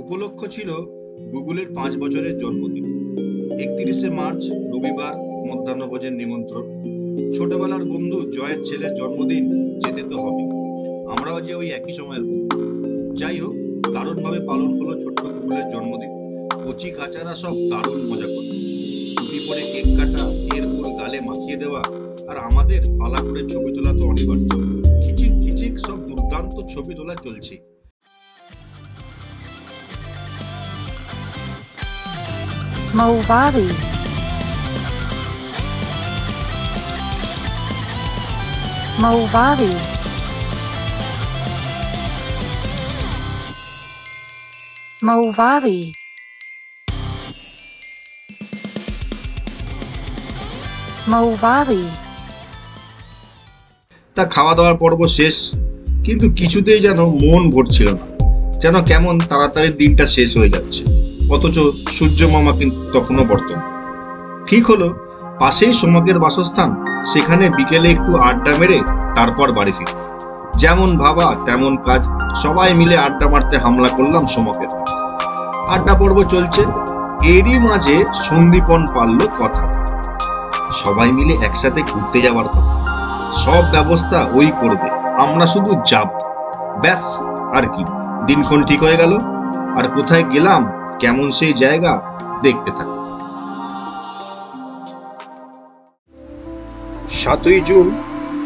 উপলক্ষ ছিল গুগলের 5 বছরের জন্মদিন। 31শে মার্চ রবিবার, মধ্যাহ্নভোজের নিমন্ত্রণ। ছোটবেলার বন্ধু জয়ের ছেলের জন্মদিন, যেতে তো হবে। আমরাও যে ওই একই সময়ের বন্ধু। যাই হোক, দারুণভাবে পালন হলো ছোট্ট গুগলের জন্মদিন। কচি কাচারা সব দারুণ মজা করল। টুপি পরে কেক কাটা, এরপর গালে মাখিয়ে দেওয়া, আর আমাদের পালা করে ছবি তোলা তো অনিবার্য। খিচিক খিচিক সব দুর্দান্ত ছবি তোলা চলছে। Movavi. Movavi. Movavi. Movavi. তা খাওয়া দাওয়ার পর্ব শেষ, কিন্তু কিছুতেই যেন মন ভরছিল না। যেন কেমন তাড়াতাড়ি দিনটা শেষ হয়ে যাচ্ছে, অথচ সূর্য মামা কিন্তু তখনও বর্তমান। ঠিক হলো পাশেই সোমকের বাসস্থান, সেখানে বিকেলে একটু আড্ডা মেরে তারপর বাড়ি ফিরি। যেমন ভাবা তেমন কাজ, সবাই মিলে আড্ডা মারতে হামলা করলাম সোমকের। আড্ডা পর্ব চলছে, এরই মাঝে সন্দীপন পারল কথা। সবাই মিলে একসাথে ঘুরতে যাওয়ার কথা, সব ব্যবস্থা ওই করবে, আমরা শুধু যাব। ব্যাস, আর কি, দিনক্ষণ ঠিক হয়ে গেল। আর কোথায় গেলাম, কেমন সেই জায়গা, দেখতে থাক। 7ই জুন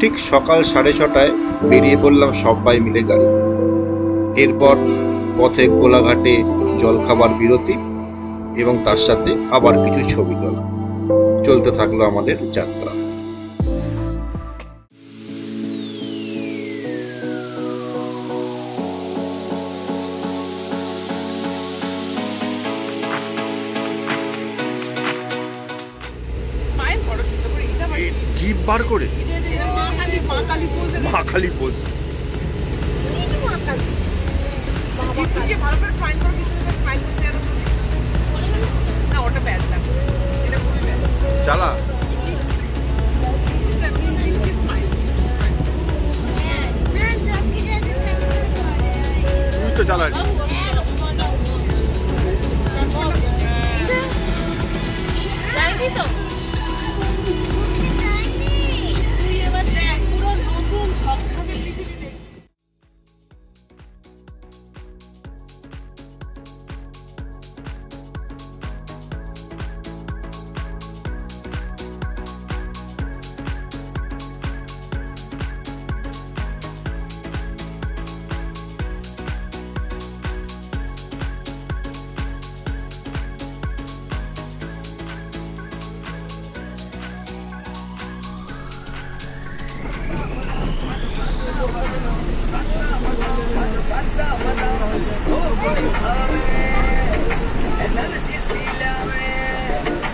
ঠিক সকাল 6:30টায় বেরিয়ে পড়লাম সবাই মিলে গাড়ি করে। এরপর পথে কোলাঘাটে জলখাবার বিরতি এবং তার সাথে আবার কিছু ছবি তোলা। চলতে থাকলো আমাদের যাত্রা। জিপ বার করে মা কালী পোজ। চালা তুই তো চালানি।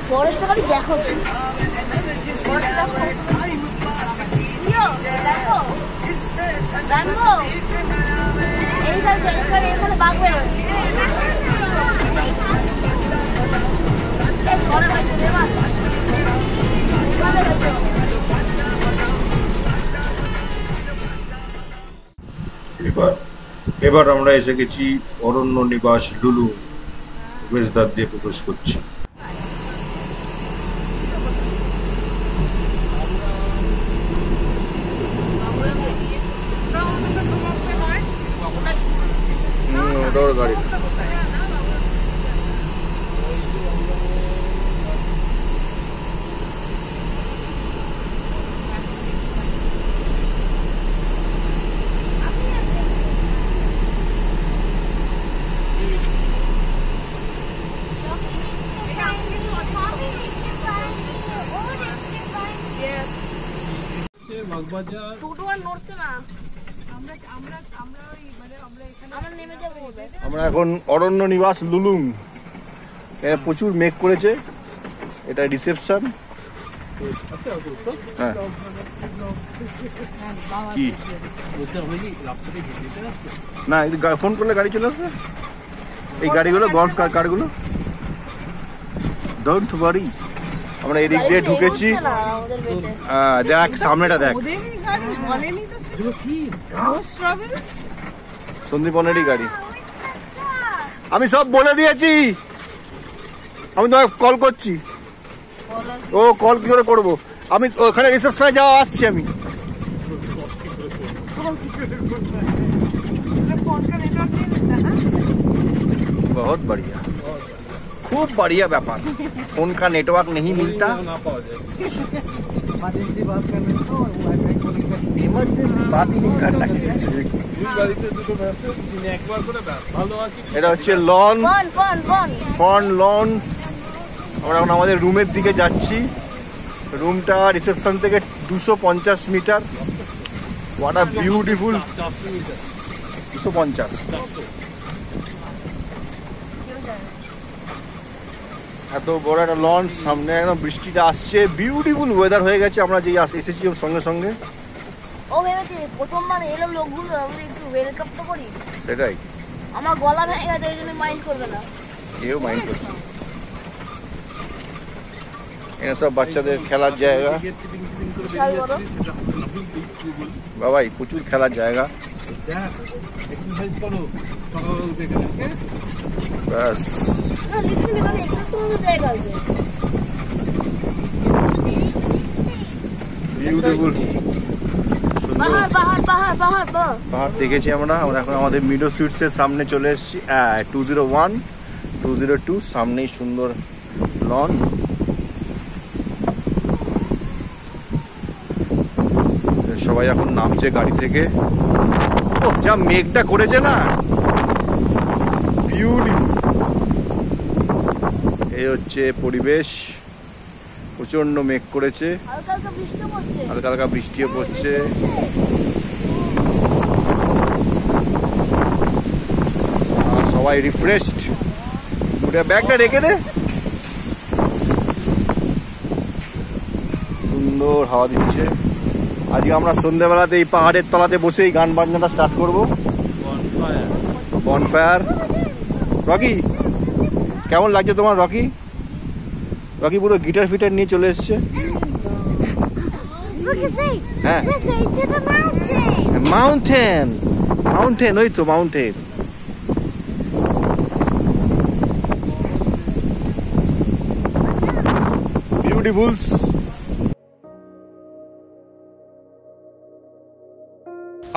ফরেস্টটা খালি দেখো, এখানে বাঘ বেরোয়। এবার আমরা এসে গেছি অরণ্য নিবাস লুলু। প্রবেশদ্বার দিয়ে প্রবেশ করছি। গাড়ি আমরা এখন অরণ্য নিবাস লুলুং। প্রচুর মেঘ করেছে, এটা রিসেপশন। হ্যাঁ, কি না, ফোন করলে গাড়ি চলে আসবে। এই গাড়িগুলো গল্ফ কারগুলো, ডোন্ট ওয়ারি। আমরা এদিক দিয়ে ঢুকেছি। দেখ সামনেটা দেখ, সন্দীপনেরই গাড়ি। আমি সব বলে দিয়েছি, আমি তোমাকে কল করছি। ও কল কি করে করবো, আমি ওখানে রিসেপশনে যাওয়া আসছি আমি। बहुत बढ़िया, खूब बढ़िया व्यापार। फोन का नेटवर्क नहीं मिलता, इमरजेंसी बात ही नहीं करना किसी से। এটা হচ্ছে লন, ফন লন। আমরা এখন আমাদের রুমের দিকে যাচ্ছি। রুমটা রিসেপশন থেকে 250 মিটার। What a beautiful, 250। এত বড় একটা লঞ্চ, সামনে একদম বৃষ্টিটা আসছে, বিউটিফুল ওয়েদার হয়ে গেছে। আমরা যেই এসেছি সঙ্গে সঙ্গে ও ভেবেছে প্রথমবার এলো লোকগুলো, আমরা একটু ওয়েলকাম তো করি। সেটাই, আমার গলা ভেঙে গেছে, ওই জন্য মাইন্ড করবে না, কেউ মাইন্ড করছে। এখানে সব বাচ্চাদের খেলার জায়গা, বিশাল বড়। বাবাই প্রচুর খেলার জায়গা। ব্যাস, না লিটারালি মানে এক্সারসাইজ করার জায়গা আছে। বিউটিফুল পাহাড় পাহাড় পাহাড় পাহাড় পাহাড় পাহাড় দেখেছি আমরা। এখন আমাদের মিডো সুইটসের সামনে চলে এসেছি। 201 202 সামনেই সুন্দর লন। সবাই এখন নামছে গাড়ি থেকে। ও যা মেঘটা করেছে না, বিউটিফুল। এই হচ্ছে পরিবেশ, প্রচন্ড মেঘ করেছে, হালকা হালকা বৃষ্টি পড়ছে। হালকা হালকা বৃষ্টিও পড়ছে। সবাই রিফ্রেশড। ওটা ব্যাগটা রেখে দে। সুন্দর হাওয়া দিচ্ছে। আজকে আমরা সন্ধ্যেবেলাতে এই পাহাড়ের তলাতে বসেই গান বাজনাটা স্টার্ট করবো। বনফায়ার। রকি কেমন লাগছে তোমার? রকি রকি পুরো গিটার ফিটার নিয়ে চলে এসছে। হ্যাঁ, মাউন্টেন মাউন্টেন, ওই তো মাউন্টেন। বিউটিফুলস।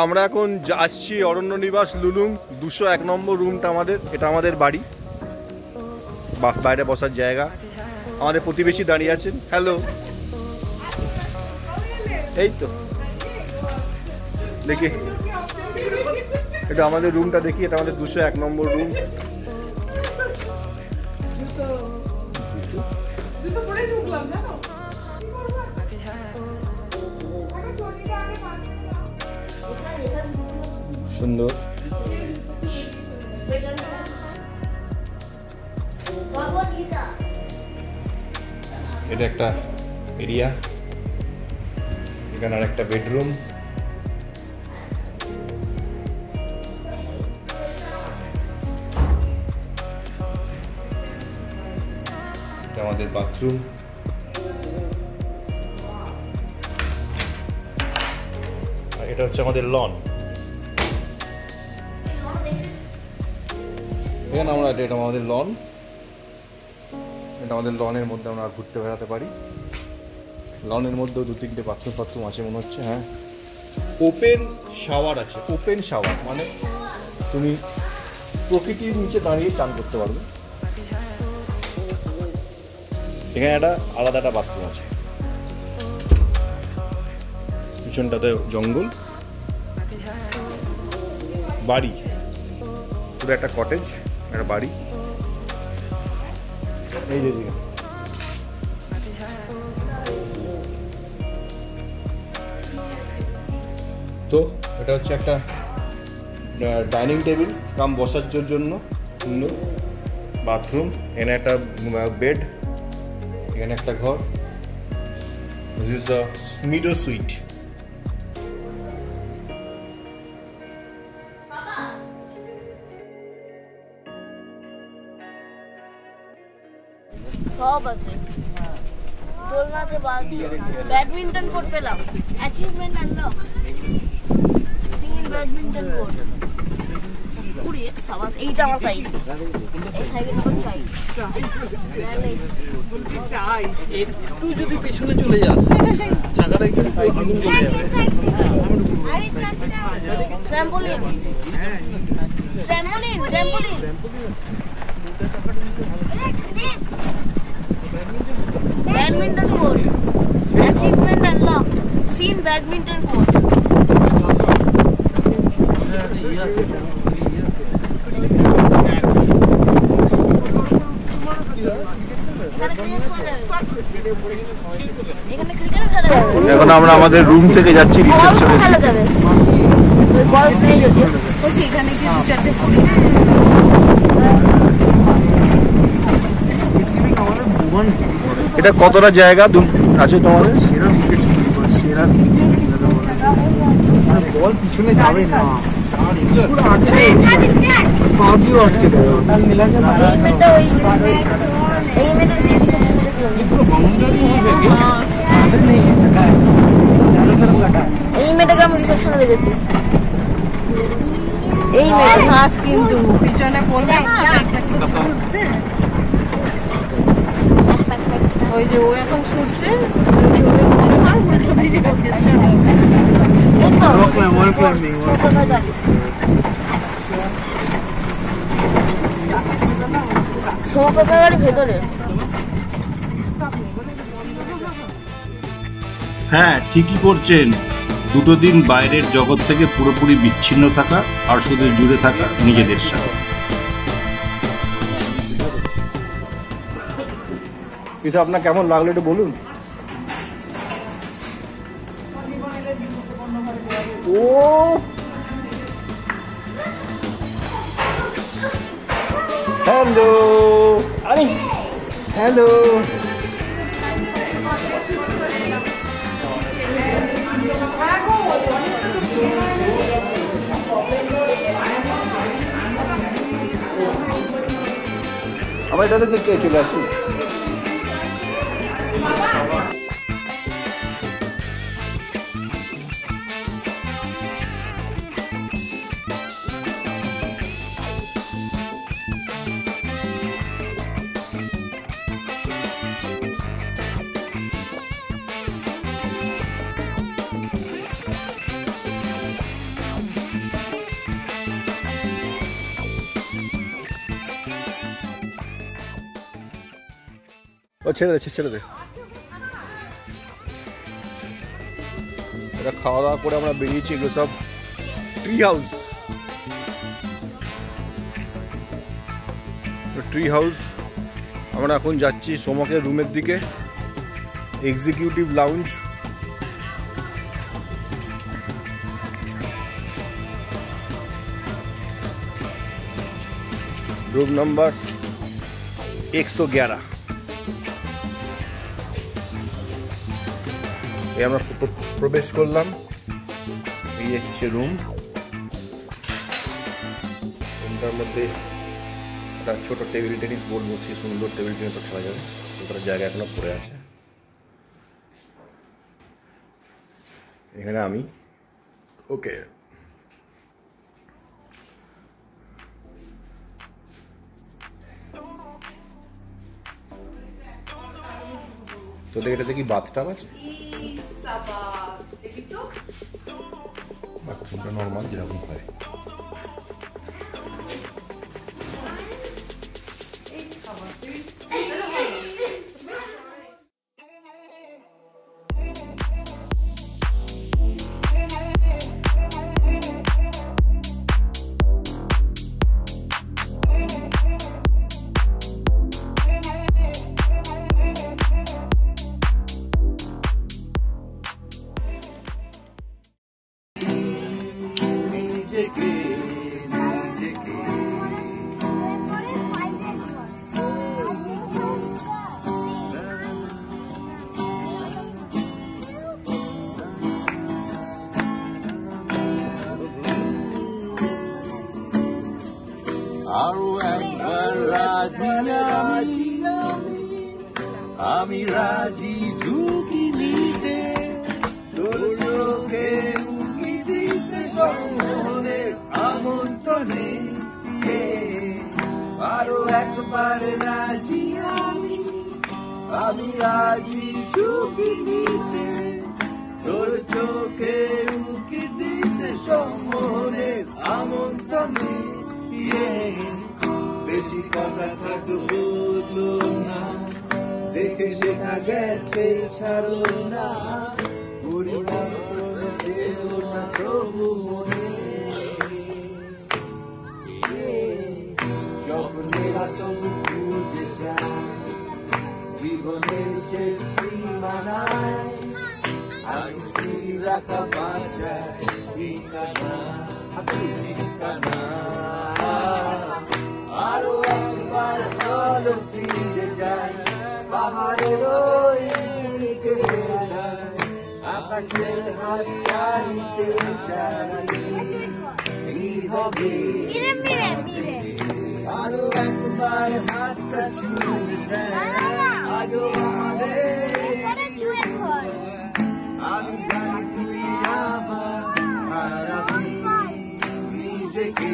আমরা এখন আসছি অরণ্য নিবাস লুলুং 201 নম্বর রুমটা আমাদের। এটা আমাদের বাড়ি, বাইরে বসার জায়গা। আমাদের প্রতিবেশী দাঁড়িয়ে আছেন। হ্যালো, এই তো দেখি, এটা আমাদের রুমটা দেখি। এটা আমাদের 201 নম্বর রুম। সুন্দর। এটা একটা এরিয়া, এখানে আর একটা বেডরুম। এটা আমাদের বাথরুম। আর এটা হচ্ছে আমাদের লন। এখানে আমরা, এটা আমাদের লন। এটা আমাদের লনের মধ্যে আমরা ঘুরতে বেড়াতে পারি। লনের মধ্যেও 2-3টে বাথরুম আছে মনে হচ্ছে। হ্যাঁ, ওপেন শাওয়ার আছে। ওপেন শাওয়ার মানে তুমি প্রকৃতির নিচে দাঁড়িয়ে চান করতে পারবে। এখানে একটা আলাদা একটা বাথরুম আছে। পিছনটাতে জঙ্গল। বাড়ি পুরো একটা কটেজ, একটা বাড়ি। এই যে তো এটা হচ্ছে একটা ডাইনিং টেবিল কাম বসার জন্য। বাথরুম, এখানে একটা বেড, এখানে একটা ঘর। This is a Meadow sweet. সব আছে, দোলনা আছে, ব্যাডমিন্টন কোর্ট পেলাম, অ্যাচিভমেন্ট আনলাম, সিঙ্গেল ব্যাডমিন্টন কোর্ট। ঘুরে সাবাস এইটা আমার সাইড এই সাইডে তখন চাই একটু যদি পেছনে চলে যাস চাকাটা কিন্তু আগুন জ্বলে যাবে। Trampoline trampoline trampoline badminton court achievement unlock scene badminton court এখানে ক্রিকেট খেলা যাবে। এখন আমরা আমাদের রুম থেকে যাচ্ছি রিসেপশনে। খেলা যাবে ওই গল্ফ নেই যদি এখানে কি দু চারটে এটা কতটা জায়গা আছে তোমাদের? বল পিছনে যাবে না এই মেয়েটাকে আমি রিসেপশনে দেখেছি। এই মেয়েটা কিন্তু পিছনে পড়বে না ওই যে ও এখন ছুটছে সোমাকার ভেতরে। হ্যাঁ, ঠিকই করছেন। দুটো দিন বাইরের জগৎ থেকে পুরোপুরি বিচ্ছিন্ন থাকা আর শুধু জুড়ে থাকা নিজেদের সাথে। কিছু আপনার কেমন লাগলো একটু বলুন। ও হ্যালো, আরে হ্যালো, আবার এটা দেখতে চলে আসি। ও ছেড়ে দে, ছেড়ে দে। এটা খাওয়া দাওয়া করে আমরা বেরিয়েছি, এগুলো সব ট্রি হাউস। ট্রি হাউস আমরা এখন যাচ্ছি সোমকের রুমের দিকে, এক্সিকিউটিভ লাউঞ্জ। Room number 111। আমরা প্রবেশ করলাম, এই হচ্ছে রুম। রুমটার মধ্যে একটা ছোট টেবিল টেনিস বোর্ড বসিয়ে সুন্দর টেবিল টেনিস খেলা যাবে, ওটার জায়গা এখনো পড়ে আছে। এখানে আমি ওকে তোদের এটাতে কি বাথটাব আছে? বাথরুমটা নর্মাল যেরকম হয়। আমি রাজি ঝুঁকি নিতে, তোর চোখে উঁকি দিতে শহরের আমন্ত্রণে। আরো একবার রাজি আমি রাজি ঝুঁকি নিতে তোর চোখে উকি দিতে সম্মোহনের আমন্ত্রণে বেশি কথা থাকতো বললো না দেখে শেখা গেছে ছাড়ো না পরিণাম করেছে ওটা তবু মনে স্বপ্নেরা তবু খুঁজে যায় জীবনের শেষ সীমানায় আজ ফিরে রাখা বাঁচা ঠিকানা ঠিকানা আরো একবার ভালো চিনে যায় পাহাড়ের ওই দিকে বেড়ায় আকাশের হাত চাইতে সারাদিন এই হবে আরো একবার হাতটা ছুঁয়ে দেয় আজও আমাদের আমি জানি তুই আমার হারাবি নিজেকে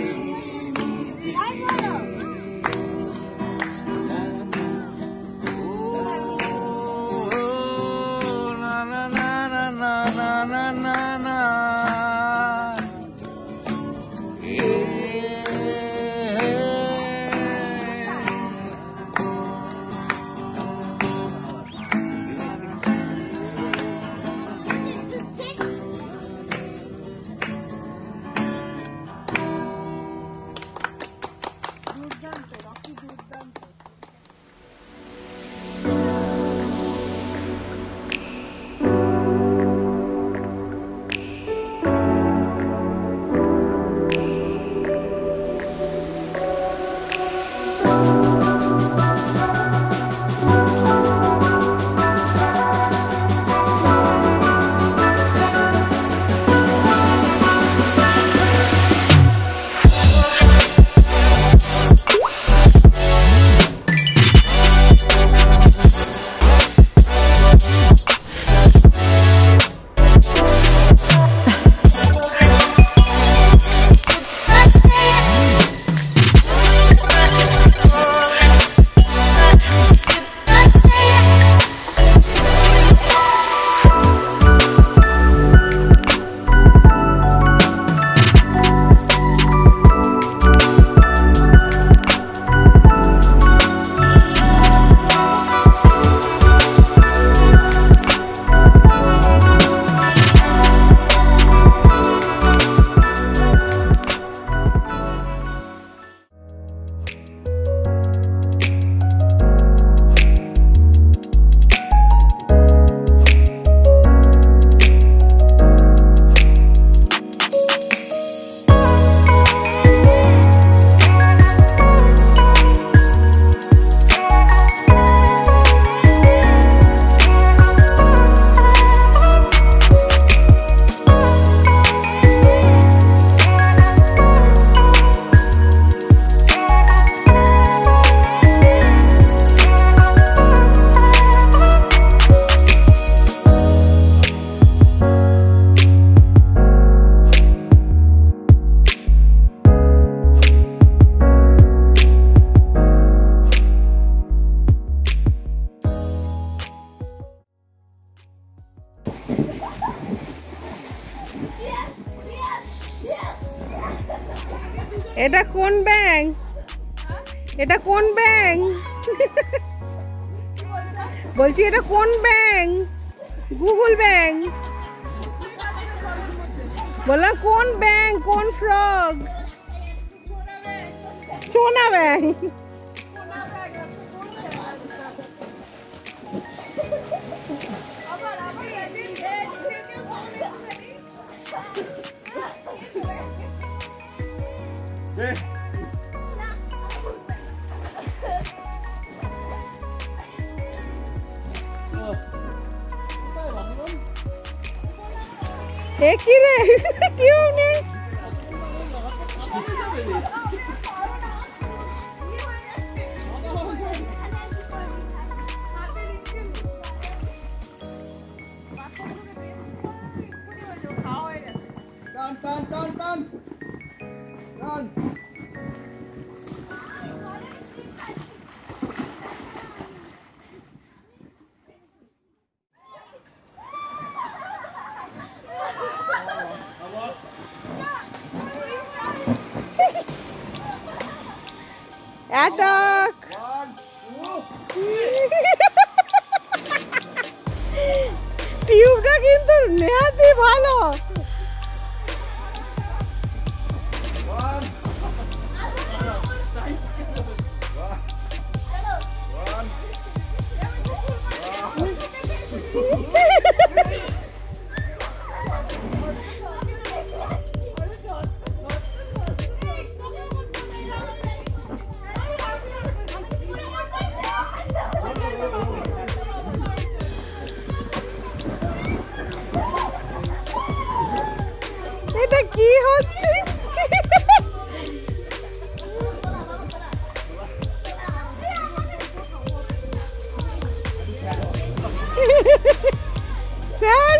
এটা কোন ব্যাংক? এটা কোন ব্যাংক? বলছি এটা কোন ব্যাংক? Google bank. বললাম কোন ব্যাংক, কোন ফ্রগ? সোনা ব্যাংক। কি রে কেউ নেই। অ্যাটাক। টিউবটা কিন্তু নেহাতি ভালো। এটা কি হচ্ছে? স্যার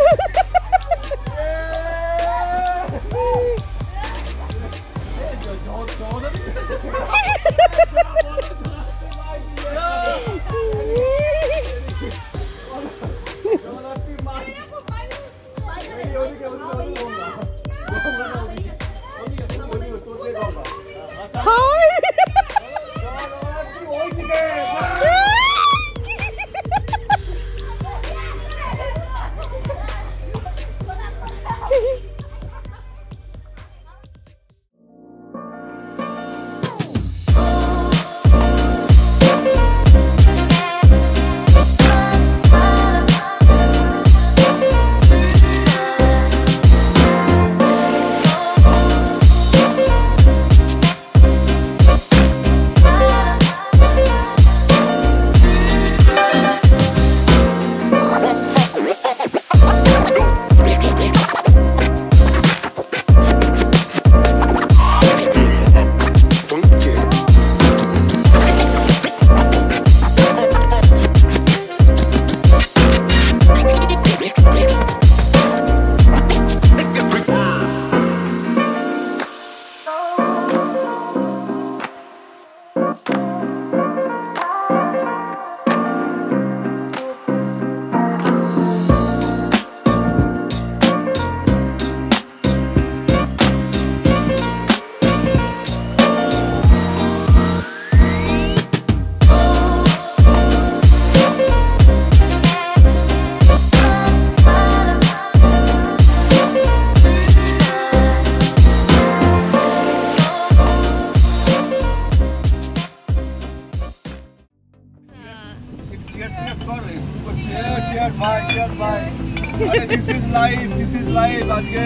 আজকে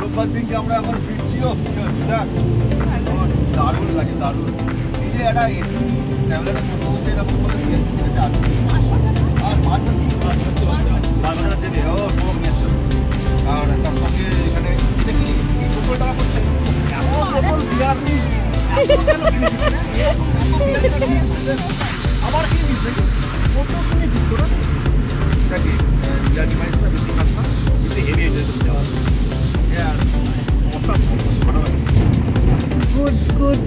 রোববার দিনকে আমরা এখন ফিরছিও দারুণ লাগে, দারুণ। এই যে একটা এসি ট্রাভেলারে বসে বসে এরকম করে খেতে আসছে আর ভাতটা কি ভাতটা দেবে ও সব গেছে। আর তার সঙ্গে এখানে দেখি টোটাল টাকা করছে এমন টোটাল বিয়ার আবার কি দিচ্ছে কত কিনে দিচ্ছ না এটাকে বিয়ার ডিভাইসটা বেশি খাস না কিন্তু হেভি হয়ে যেতে যাওয়া হ্যাঁ অসাম গুড গুড।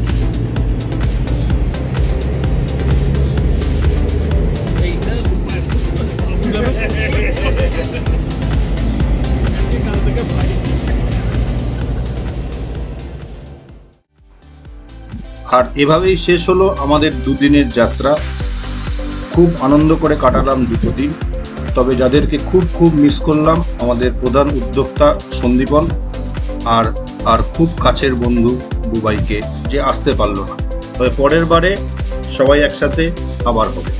আর এভাবেই শেষ হলো আমাদের দুদিনের যাত্রা। খুব আনন্দ করে কাটালাম দুটো দিন। তবে যাদেরকে খুব মিস করলাম আমাদের প্রধান উদ্যোক্তা সন্দীপন আর খুব কাছের বন্ধু বুবাইকে, যে আসতে পারলো না। তবে পরের বারে সবাই একসাথে আবার হবে।